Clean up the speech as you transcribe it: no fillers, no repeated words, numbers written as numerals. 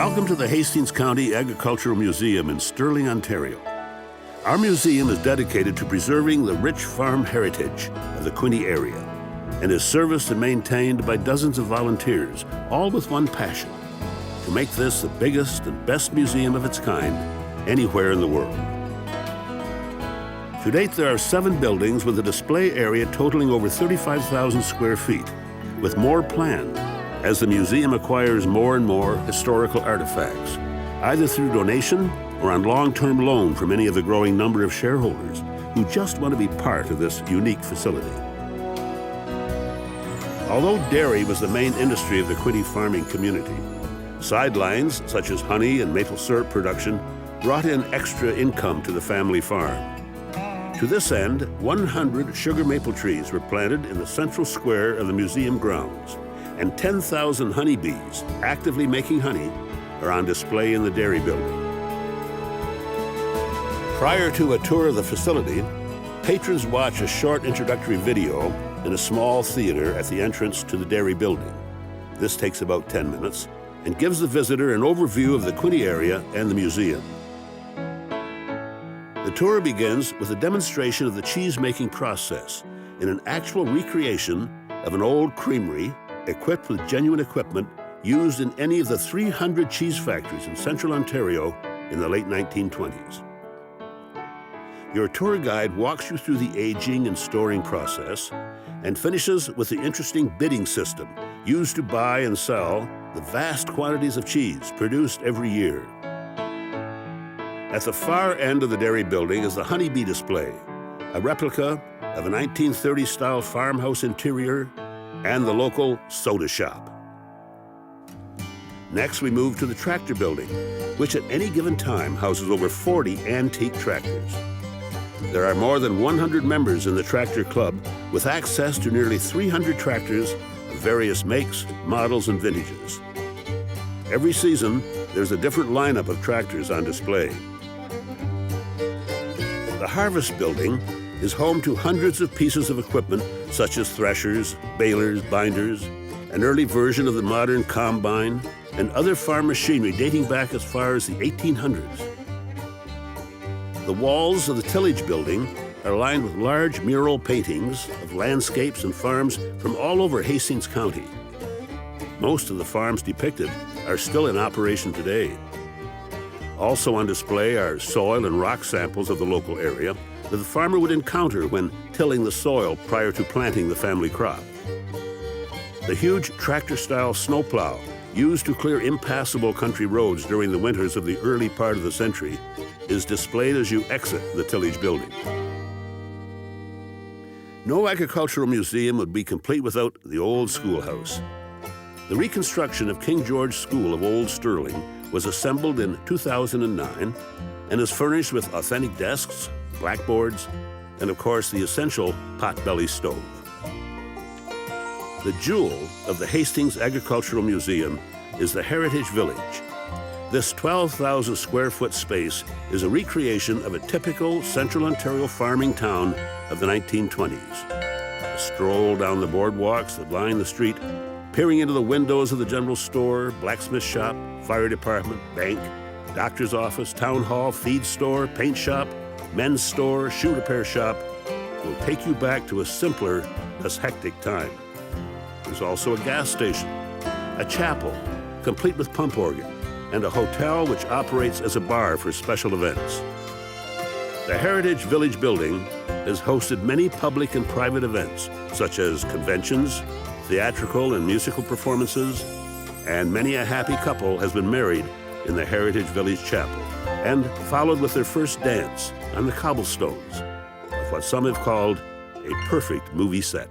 Welcome to the Hastings County Agricultural Museum in Stirling, Ontario. Our museum is dedicated to preserving the rich farm heritage of the Quinte area and is serviced and maintained by dozens of volunteers, all with one passion: to make this the biggest and best museum of its kind anywhere in the world. To date, there are 7 buildings with a display area totaling over 35,000 square feet, with more planned as the museum acquires more and more historical artifacts, either through donation or on long-term loan from any of the growing number of shareholders who just want to be part of this unique facility. Although dairy was the main industry of the Quinte farming community, sidelines such as honey and maple syrup production brought in extra income to the family farm. To this end, 100 sugar maple trees were planted in the central square of the museum grounds, and 10,000 honeybees actively making honey are on display in the dairy building. Prior to a tour of the facility, patrons watch a short introductory video in a small theater at the entrance to the dairy building. This takes about 10 minutes and gives the visitor an overview of the Quinte area and the museum. The tour begins with a demonstration of the cheese-making process in an actual recreation of an old creamery equipped with genuine equipment used in any of the 300 cheese factories in central Ontario in the late 1920s. Your tour guide walks you through the aging and storing process and finishes with the interesting bidding system used to buy and sell the vast quantities of cheese produced every year. At the far end of the dairy building is the Honeybee Display, a replica of a 1930s-style farmhouse interior and the local soda shop. Next, we move to the tractor building, which at any given time houses over 40 antique tractors. There are more than 100 members in the tractor club with access to nearly 300 tractors of various makes, models, and vintages. Every season, there's a different lineup of tractors on display. The Harvest Building is home to hundreds of pieces of equipment such as threshers, balers, binders, an early version of the modern combine, and other farm machinery dating back as far as the 1800s. The walls of the Tillage Building are lined with large mural paintings of landscapes and farms from all over Hastings County. Most of the farms depicted are still in operation today. Also on display are soil and rock samples of the local area that the farmer would encounter when tilling the soil prior to planting the family crop. The huge tractor-style snowplow used to clear impassable country roads during the winters of the early part of the century is displayed as you exit the Tillage Building. No agricultural museum would be complete without the old schoolhouse. The reconstruction of King George School of Old Stirling was assembled in 2009 and is furnished with authentic desks, blackboards, and of course the essential potbelly stove. The jewel of the Hastings Agricultural Museum is the Heritage Village. This 12,000 square foot space is a recreation of a typical central Ontario farming town of the 1920s. A stroll down the boardwalks that line the street, peering into the windows of the general store, blacksmith shop, fire department, bank, doctor's office, town hall, feed store, paint shop, men's store, shoe repair shop will take you back to a simpler, less hectic time. There's also a gas station, a chapel, complete with pump organ, and a hotel which operates as a bar for special events. The Heritage Village Building has hosted many public and private events, such as conventions, theatrical and musical performances, and many a happy couple has been married in the Heritage Village Chapel and followed with their first dance on the cobblestones of what some have called a perfect movie set.